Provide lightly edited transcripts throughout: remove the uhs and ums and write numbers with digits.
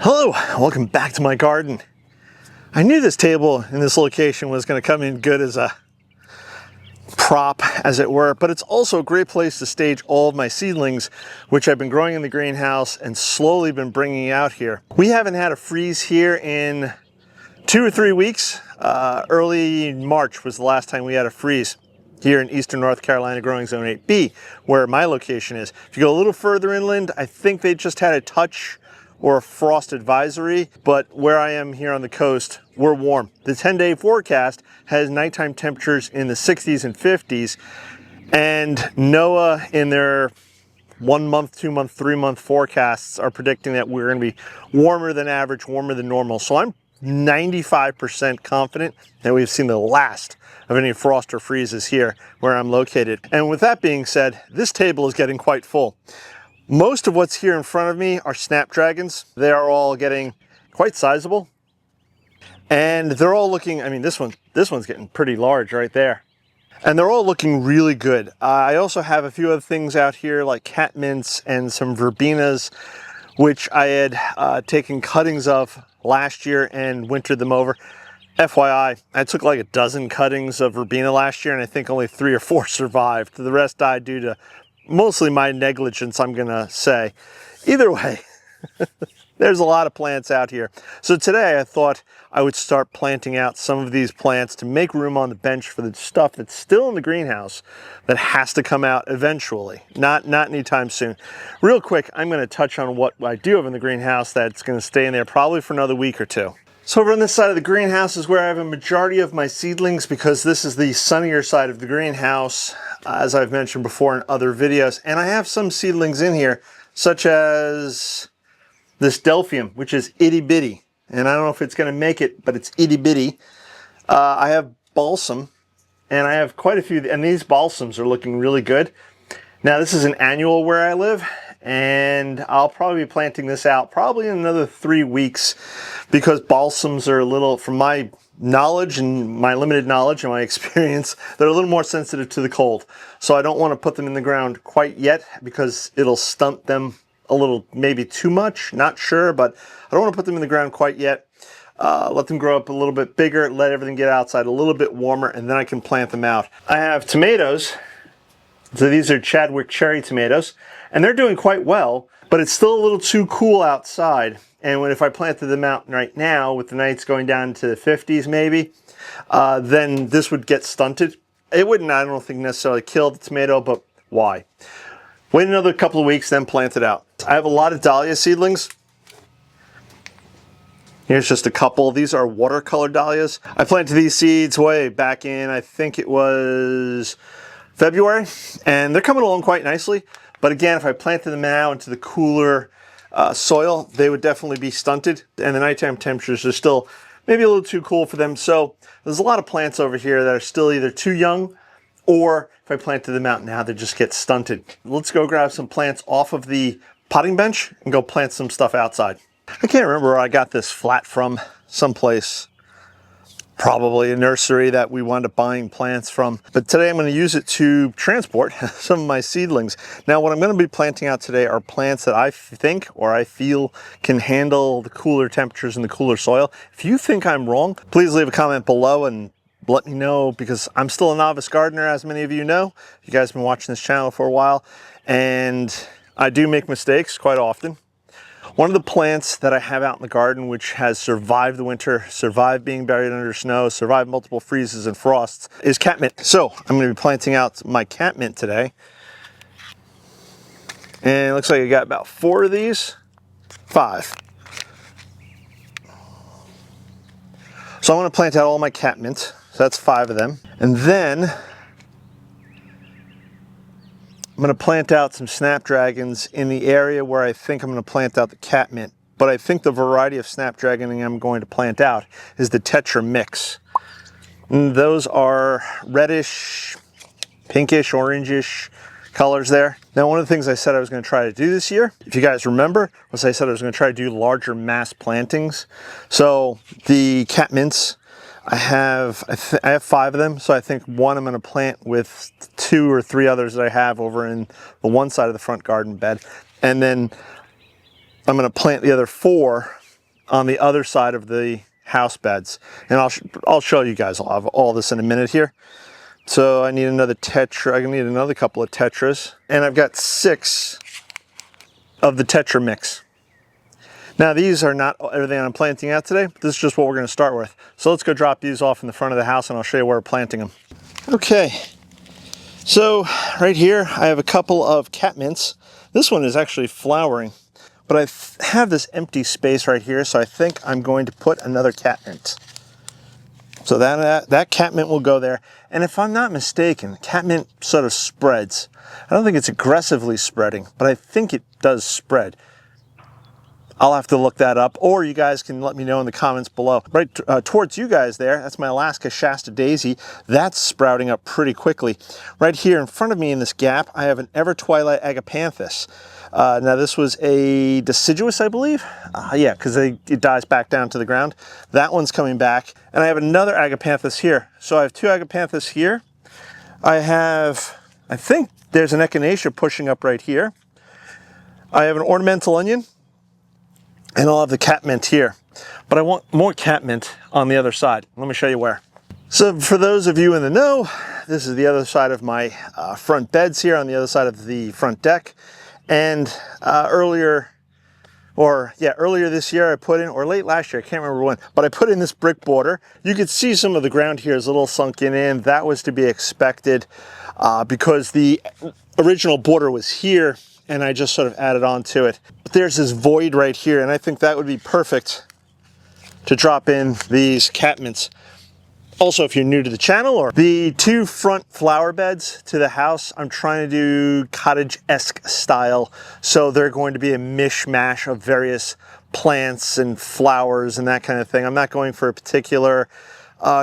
Hello, welcome back to my garden. I knew this table in this location was going to come in good as a prop, as it were, but it's also a great place to stage all of my seedlings, which I've been growing in the greenhouse and slowly been bringing out here. We haven't had a freeze here in 2 or 3 weeks. Early March was the last time we had a freeze here in Eastern North Carolina growing zone 8B, where my location is. If you go a little further inland, I think they just had a touch or a frost advisory, but where I am here on the coast, we're warm. The 10-day forecast has nighttime temperatures in the 60s and 50s, and NOAA in their 1 month, 2 month, 3 month forecasts are predicting that we're going to be warmer than average, warmer than normal. So I'm 95% confident that we've seen the last of any frost or freezes here where I'm located. And with that being said, this table is getting quite full. Most of what's here in front of me are snapdragons. They are all getting quite sizable. And they're all looking, I mean, this one's getting pretty large right there. And they're all looking really good. I also have a few other things out here like catmints and some verbenas, which I had taken cuttings of last year and wintered them over. FYI, I took like a dozen cuttings of verbena last year and I think only 3 or 4 survived. The rest died due to mostly my negligence, I'm gonna say. Either way, there's a lot of plants out here. So today I thought I would start planting out some of these plants to make room on the bench for the stuff that's still in the greenhouse that has to come out eventually, not anytime soon. Real quick, I'm gonna touch on what I do have in the greenhouse that's gonna stay in there probably for another week or two. So over on this side of the greenhouse is where I have a majority of my seedlings because this is the sunnier side of the greenhouse, as I've mentioned before in other videos. And I have some seedlings in here, such as this Delphium, which is itty bitty. And I don't know if it's gonna make it, but it's itty bitty. I have balsam, and I have quite a few, and these balsams are looking really good. Now this is an annual where I live, and I'll probably be planting this out probably in another 3 weeks because balsams are a little, from my knowledge and my limited knowledge and my experience, they're a little more sensitive to the cold. So I don't want to put them in the ground quite yet because it'll stunt them a little, maybe too much, not sure, but I don't want to put them in the ground quite yet. Let them grow up a little bit bigger, let everything get outside a little bit warmer, and then I can plant them out. I have tomatoes. So these are Chadwick cherry tomatoes, and they're doing quite well, but it's still a little too cool outside. And if I planted them out right now, with the nights going down to the 50s maybe, then this would get stunted. It wouldn't, I don't think, necessarily kill the tomato, but why? Wait another couple of weeks, then plant it out. I have a lot of dahlia seedlings. Here's just a couple. These are watercolor dahlias. I planted these seeds way back in, I think it was February, and they're coming along quite nicely. But again, if I planted them now into the cooler soil, they would definitely be stunted, and the nighttime temperatures are still maybe a little too cool for them. So there's a lot of plants over here that are still either too young, or if I planted them out now, they just get stunted. Let's go grab some plants off of the potting bench and go plant some stuff outside. I can't remember where I got this flat from, someplace. Probably a nursery that we wound up buying plants from. But today I'm going to use it to transport some of my seedlings. Now what I'm going to be planting out today are plants that I think or I feel can handle the cooler temperatures and the cooler soil. If you think I'm wrong, please leave a comment below and let me know, because I'm still a novice gardener, as many of you know. You guys have been watching this channel for a while, and I do make mistakes quite often. One of the plants that I have out in the garden, which has survived the winter, survived being buried under snow, survived multiple freezes and frosts, is catmint. So I'm going to be planting out my catmint today. And it looks like I got about 4 of these, 5. So I'm going to plant out all my catmint. So that's 5 of them. And then I'm going to plant out some snapdragons in the area where I think I'm going to plant out the catmint. But I think the variety of snapdragon I'm going to plant out is the Tetra Mix. And those are reddish, pinkish, orangish colors there. Now, one of the things I said I was going to try to do this year, if you guys remember, was I said I was going to try to do larger mass plantings. So the catmints, I have 5 of them, so I think one I'm going to plant with 2 or 3 others that I have over in the one side of the front garden bed, and then I'm going to plant the other 4 on the other side of the house beds. And I'll show you guys. I'll have all this in a minute here. So I need another tetra. I need another couple of tetras. And I've got 6 of the tetra mix. Now these are not everything I'm planting out today. This is just what we're going to start with. So let's go drop these off in the front of the house and I'll show you where we're planting them. Okay. So right here I have a couple of catmints. This one is actually flowering, but I have this empty space right here, so I think I'm going to put another catmint. So that catmint will go there. And if I'm not mistaken, catmint sort of spreads. I don't think it's aggressively spreading, but I think it does spread. I'll have to look that up, or you guys can let me know in the comments below. Right towards you guys there, that's my Alaska Shasta Daisy. That's sprouting up pretty quickly. Right here in front of me in this gap, I have an Ever Twilight Agapanthus. Now this was a deciduous, I believe. Yeah, because it dies back down to the ground. That one's coming back. And I have another Agapanthus here. So I have 2 Agapanthus here. I think there's an Echinacea pushing up right here. I have an ornamental onion. And I'll have the catmint here. But I want more catmint on the other side. Let me show you where. So for those of you in the know, this is the other side of my front beds here, on the other side of the front deck. And earlier this year I put in, or late last year, I can't remember when, but I put in this brick border. You could see some of the ground here is a little sunken in. That was to be expected because the original border was here and I just sort of added on to it. But there's this void right here, and I think that would be perfect to drop in these catmints. Also, if you're new to the channel, or the 2 front flower beds to the house, I'm trying to do cottage-esque style. So they're going to be a mishmash of various plants and flowers and that kind of thing. I'm not going for a particular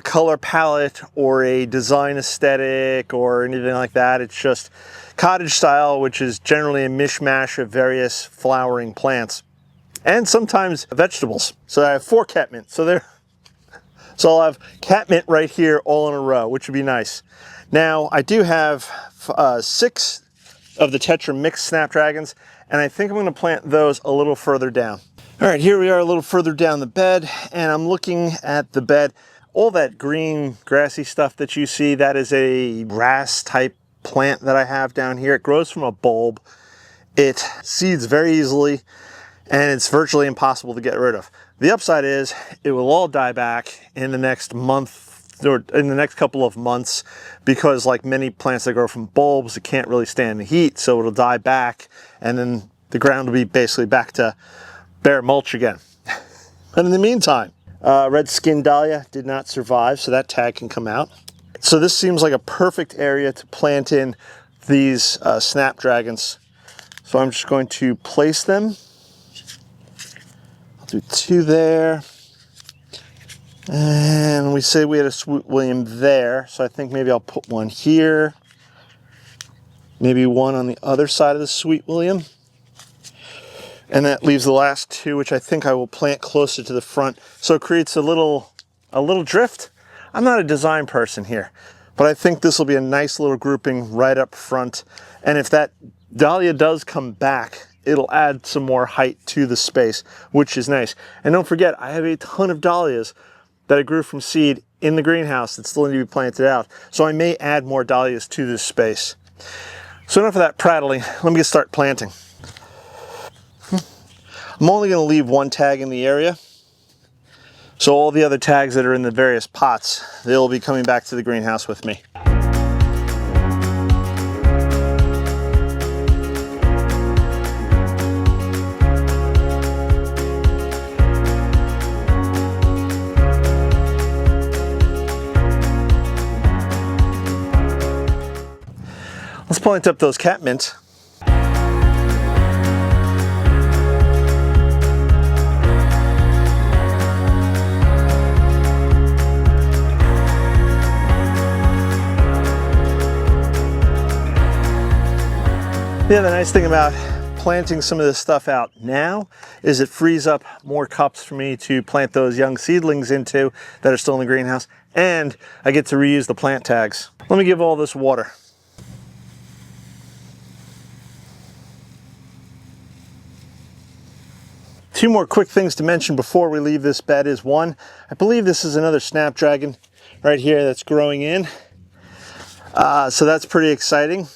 color palette or a design aesthetic or anything like that. It's just cottage style, which is generally a mishmash of various flowering plants and sometimes vegetables. So I have 4 catmint. So I'll have catmint right here all in a row, which would be nice. Now I do have 6 of the Tetra Mix Snapdragons, and I think I'm going to plant those a little further down. All right, here we are a little further down the bed, and I'm looking at the bed. All that green grassy stuff that you see, that is a grass type plant that I have down here. It grows from a bulb. It seeds very easily, and it's virtually impossible to get rid of. The upside is it will all die back in the next month or in the next couple of months, because like many plants that grow from bulbs, it can't really stand the heat, so it'll die back, and then the ground will be basically back to bare mulch again. And in the meantime, red skin dahlia did not survive, so that tag can come out. So this seems like a perfect area to plant in these snapdragons. So I'm just going to place them. I'll do 2 there. And we say we had a Sweet William there, so I think maybe I'll put 1 here. Maybe 1 on the other side of the Sweet William. And that leaves the last 2, which I think I will plant closer to the front. So it creates a little drift. I'm not a design person here, but I think this will be a nice little grouping right up front. And if that dahlia does come back, it'll add some more height to the space, which is nice. And don't forget, I have a ton of dahlias that I grew from seed in the greenhouse that still need to be planted out. So I may add more dahlias to this space. So enough of that prattling. Let me get start planting. I'm only going to leave 1 tag in the area. So all the other tags that are in the various pots, they'll be coming back to the greenhouse with me. Let's plant up those catmint. Yeah, the nice thing about planting some of this stuff out now is it frees up more cups for me to plant those young seedlings into that are still in the greenhouse, and I get to reuse the plant tags. Let me give all this water. Two more quick things to mention before we leave this bed is one, I believe this is another snapdragon right here that's growing in. So that's pretty exciting.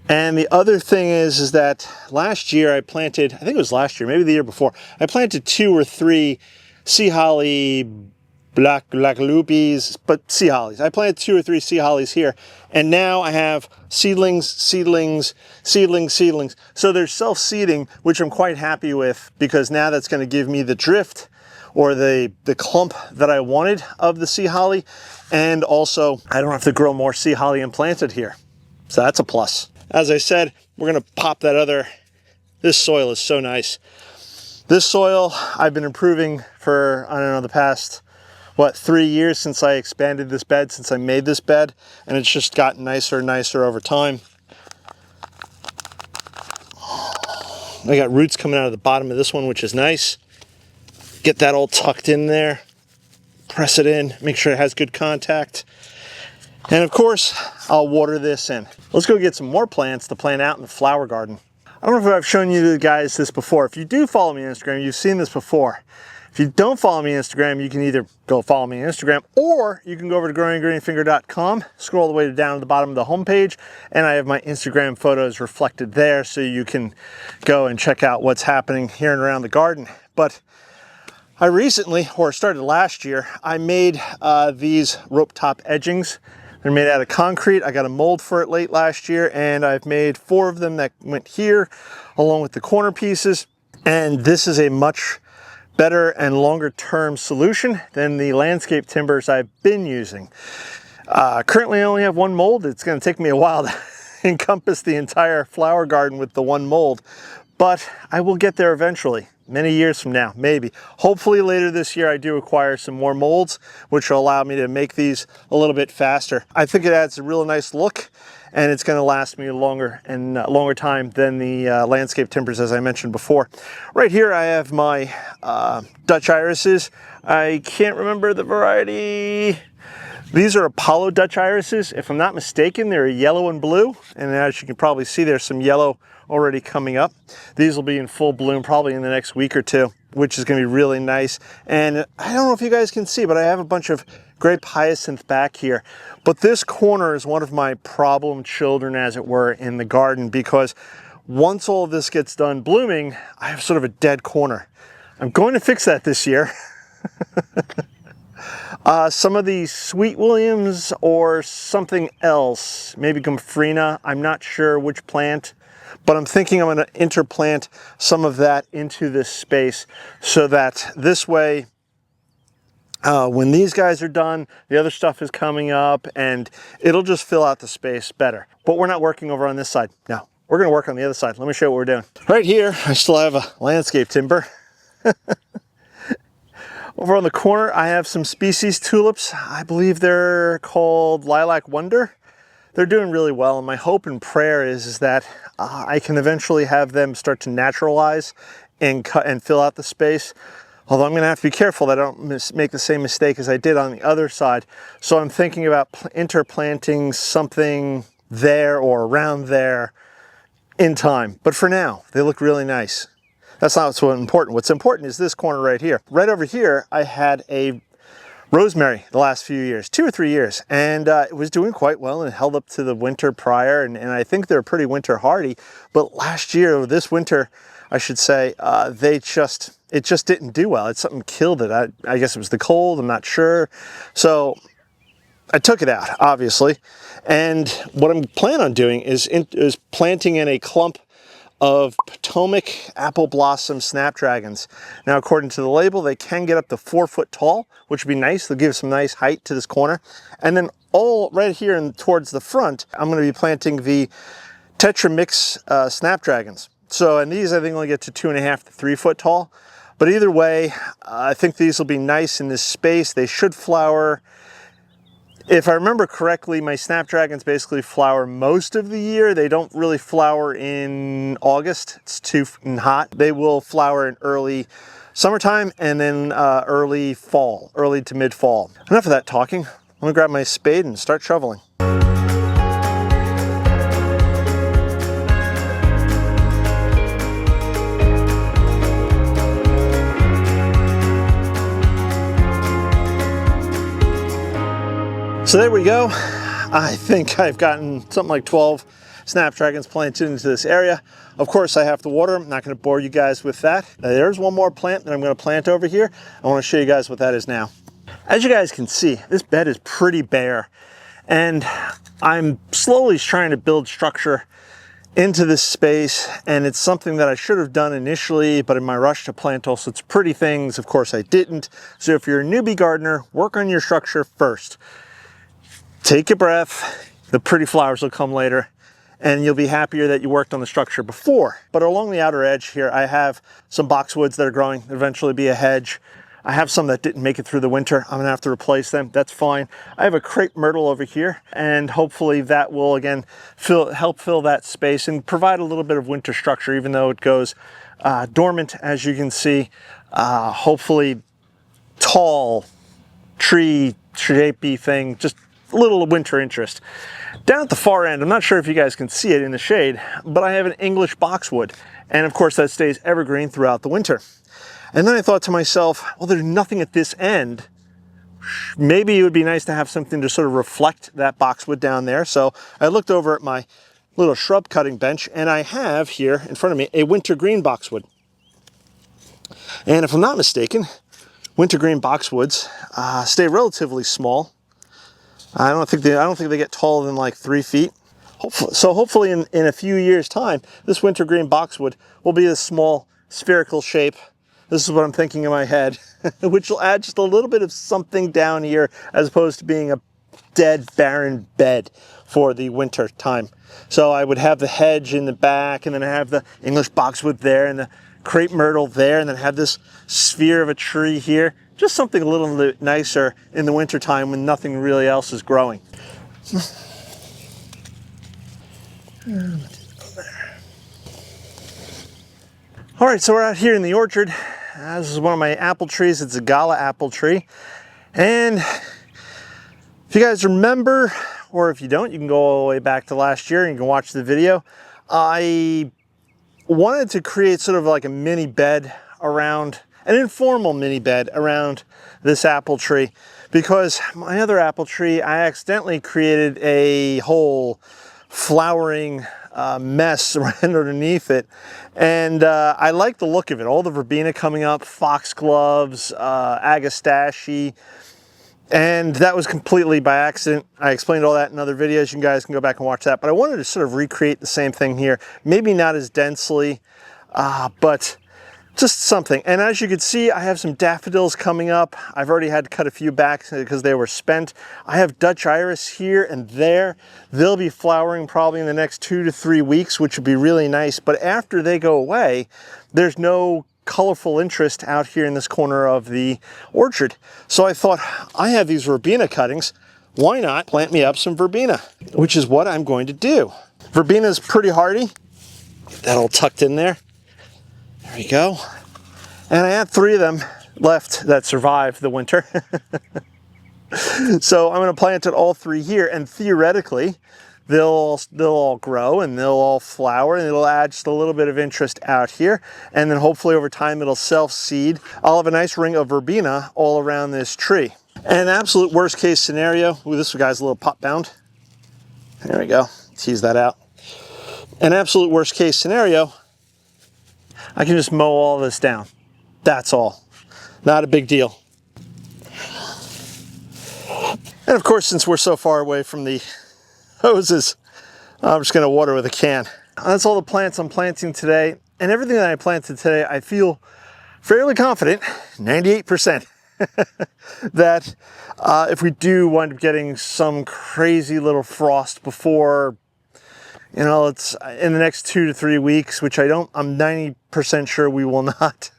And the other thing is that last year I planted, I think it was last year, maybe the year before, I planted 2 or 3 sea holly, black lupis, but sea hollies. I planted 2 or 3 sea hollies here, and now I have seedlings, seedlings, seedlings, seedlings. So they're self-seeding, which I'm quite happy with, because now that's going to give me the drift or the clump that I wanted of the sea holly, and also I don't have to grow more sea holly implanted here. So that's a plus. As I said, we're going to pop that other, this soil is so nice. This soil I've been improving for, I don't know, the past, 3 years since I expanded this bed, since I made this bed, and it's just gotten nicer and nicer over time. I got roots coming out of the bottom of this one, which is nice. Get that all tucked in there, press it in, make sure it has good contact. And of course, I'll water this in. Let's go get some more plants to plant out in the flower garden. I don't know if I've shown you guys this before. If you do follow me on Instagram, you've seen this before. If you don't follow me on Instagram, you can either go follow me on Instagram, or you can go over to growinggreenfinger.com, scroll all the way down to the bottom of the homepage, and I have my Instagram photos reflected there, so you can go and check out what's happening here and around the garden. But I recently, or started last year, I made these rope top edgings. They're made out of concrete. I got a mold for it late last year, and I've made 4 of them that went here, along with the corner pieces. And this is a much better and longer term solution than the landscape timbers I've been using. Currently I only have 1 mold. It's going to take me a while to encompass the entire flower garden with the 1 mold, but I will get there eventually. Many years from now, maybe. Hopefully later this year I do acquire some more molds, which will allow me to make these a little bit faster. I think it adds a real nice look, and it's going to last me longer time than the landscape timbers, as I mentioned before. Right here I have my Dutch irises. I can't remember the variety. These are Apollo Dutch irises. If I'm not mistaken, they're yellow and blue, and as you can probably see, there's some yellow already coming up. These will be in full bloom probably in the next week or 2, which is going to be really nice. And I don't know if you guys can see, but I have a bunch of grape hyacinth back here. But this corner is one of my problem children, as it were, in the garden, because once all of this gets done blooming, I have sort of a dead corner. I'm going to fix that this year. Some of the Sweet Williams or something else, maybe Gomphrena, I'm not sure which plant, but I'm thinking I'm going to interplant some of that into this space, so that this way, when these guys are done, the other stuff is coming up and it'll just fill out the space better. But we're not working over on this side. No, we're going to work on the other side. Let me show you what we're doing. Right here, I still have a landscape timber. Over on the corner, I have some species tulips. I believe they're called Lilac Wonder. They're doing really well, and my hope and prayer is that I can eventually have them start to naturalize and cut and fill out the space. Although I'm going to have to be careful that I don't make the same mistake as I did on the other side. So I'm thinking about interplanting something there or around there in time. But for now, they look really nice. That's not what's important. What's important is this corner right here. Right over here, I had a rosemary the last few years, 2 or 3 years, and it was doing quite well and held up to the winter prior, and I think they're pretty winter hardy. But last year, this winter, I should say, it just didn't do well. Something killed it. I guess it was the cold, I'm not sure. So I took it out, obviously, and what I'm planning on doing is planting in a clump of Potomac apple blossom snapdragons. Now, according to the label, they can get up to 4 foot tall, which would be nice. They'll give some nice height to this corner. And then all right here and towards the front, I'm going to be planting the Tetra Mix snapdragons. So, and these I think only get to 2.5 to 3 foot tall. But either way, I think these will be nice in this space. They should flower. If I remember correctly, my snapdragons basically flower most of the year. They don't really flower in August. It's too hot. They will flower in early summertime and then early fall, early to mid fall. Enough of that talking. I'm gonna grab my spade and start shoveling. So there we go. I think I've gotten something like 12 snapdragons planted into this area. Of course, I have to water them. I'm not going to bore you guys with that. There's one more plant that I'm going to plant over here. I want to show you guys what that is now. As you guys can see, this bed is pretty bare, and I'm slowly trying to build structure into this space, and it's something that I should have done initially, but in my rush to plant all sorts of pretty things, of course I didn't. So if you're a newbie gardener, work on your structure first. Take a breath, the pretty flowers will come later, and you'll be happier that you worked on the structure before. But along the outer edge here, I have some boxwoods that are growing, eventually be a hedge. I have some that didn't make it through the winter. I'm gonna have to replace them, that's fine. I have a crepe myrtle over here, and hopefully that will, again, help fill that space and provide a little bit of winter structure, even though it goes dormant, as you can see. Hopefully tall, tree shapey thing, just a little winter interest. Down at the far end, I'm not sure if you guys can see it in the shade, but I have an English boxwood. And of course that stays evergreen throughout the winter. And then I thought to myself, well, there's nothing at this end. Maybe it would be nice to have something to sort of reflect that boxwood down there. So I looked over at my little shrub cutting bench, and I have here in front of me a wintergreen boxwood. And if I'm not mistaken, wintergreen boxwoods stay relatively small. I don't think they get taller than like 3 feet. Hopefully in a few years' time, this wintergreen boxwood will be a small spherical shape. This is what I'm thinking in my head, which will add just a little bit of something down here as opposed to being a dead, barren bed for the winter time. So I would have the hedge in the back, and then I have the English boxwood there, and the crepe myrtle there, and then have this sphere of a tree here. Just something a little bit nicer in the winter time when nothing really else is growing. All right, so we're out here in the orchard. This is one of my apple trees. It's a Gala apple tree. And if you guys remember, or if you don't, you can go all the way back to last year and you can watch the video. I wanted to create sort of like a mini bed around, an informal mini bed around this apple tree, because my other apple tree, I accidentally created a whole flowering mess right underneath it. And I like the look of it. All the verbena coming up, foxgloves, agastache, and that was completely by accident. I explained all that in other videos. You guys can go back and watch that. But I wanted to sort of recreate the same thing here. Maybe not as densely, but just something. And as you can see, I have some daffodils coming up. I've already had to cut a few back because they were spent. I have Dutch iris here and there. They'll be flowering probably in the next 2 to 3 weeks, which would be really nice. But after they go away, there's no colorful interest out here in this corner of the orchard. So I thought, I have these verbena cuttings. Why not plant me up some verbena? Which is what I'm going to do. Verbena is pretty hardy. Get that all tucked in there. There you go. And I had 3 of them left that survived the winter. So I'm going to plant it all 3 here, and theoretically they'll all grow and they'll all flower, and it'll add just a little bit of interest out here. And then hopefully over time it'll self-seed. I'll have a nice ring of verbena all around this tree. And absolute worst case scenario, ooh, this guy's a little pot bound. There we go. Tease that out. An absolute worst case scenario, I can just mow all this down. That's all. Not a big deal. And of course, since we're so far away from the hoses, I'm just gonna water with a can. That's all the plants I'm planting today. And everything that I planted today, I feel fairly confident, 98%, that if we do wind up getting some crazy little frost before, you know, it's in the next 2 to 3 weeks, which I'm 90% sure we will not.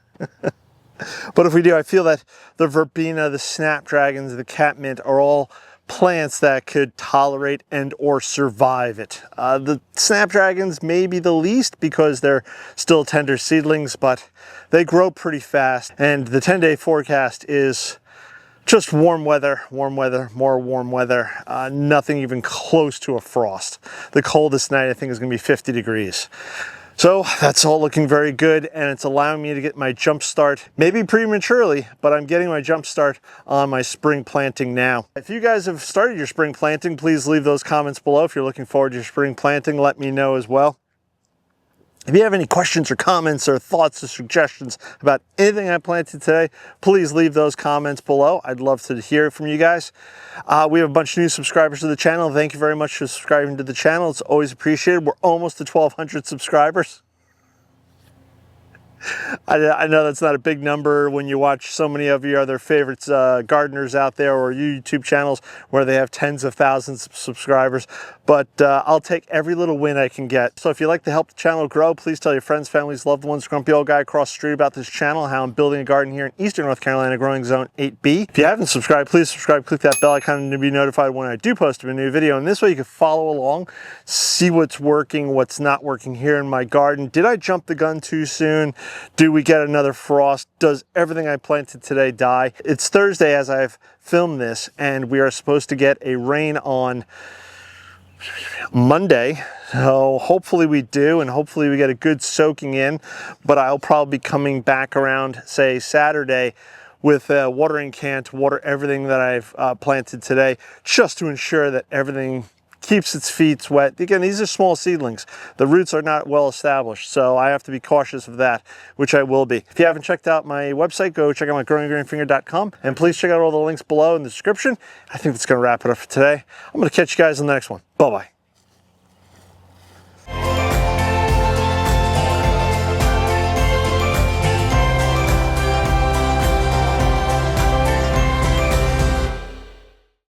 But if we do, I feel that the verbena, the snapdragons, the catmint are all plants that could tolerate and or survive it. The snapdragons may be the least because they're still tender seedlings, but they grow pretty fast. And the 10-day forecast is just warm weather, more warm weather, nothing even close to a frost. The coldest night I think is gonna be 50 degrees. So that's all looking very good, and it's allowing me to get my jump start, maybe prematurely, but I'm getting my jump start on my spring planting now. If you guys have started your spring planting, please leave those comments below. If you're looking forward to your spring planting, let me know as well. If you have any questions or comments or thoughts or suggestions about anything I planted today, please leave those comments below. I'd love to hear from you guys. We have a bunch of new subscribers to the channel. Thank you very much for subscribing to the channel. It's always appreciated. We're almost to 1,200 subscribers. I know that's not a big number when you watch so many of your other favorites gardeners out there or YouTube channels where they have tens of thousands of subscribers, but I'll take every little win I can get. So if you'd like to help the channel grow, please tell your friends, families, loved ones, grumpy old guy across the street about this channel, how I'm building a garden here in Eastern North Carolina, growing zone 8B. If you haven't subscribed, please subscribe, click that bell icon to be notified when I do post a new video. And this way you can follow along, see what's working, what's not working here in my garden. Did I jump the gun too soon? Do we get another frost? Does everything I planted today die? It's Thursday as I've filmed this, and we are supposed to get a rain on Monday. So hopefully we do, and hopefully we get a good soaking in, but I'll probably be coming back around, say, Saturday with a watering can to water everything that I've planted today, just to ensure that everything keeps its feet wet. Again, these are small seedlings. The roots are not well established, so I have to be cautious of that, which I will be. If you haven't checked out my website, go check out my growinggreenfinger.com, and please check out all the links below in the description. I think that's going to wrap it up for today. I'm going to catch you guys in the next one. Bye-bye.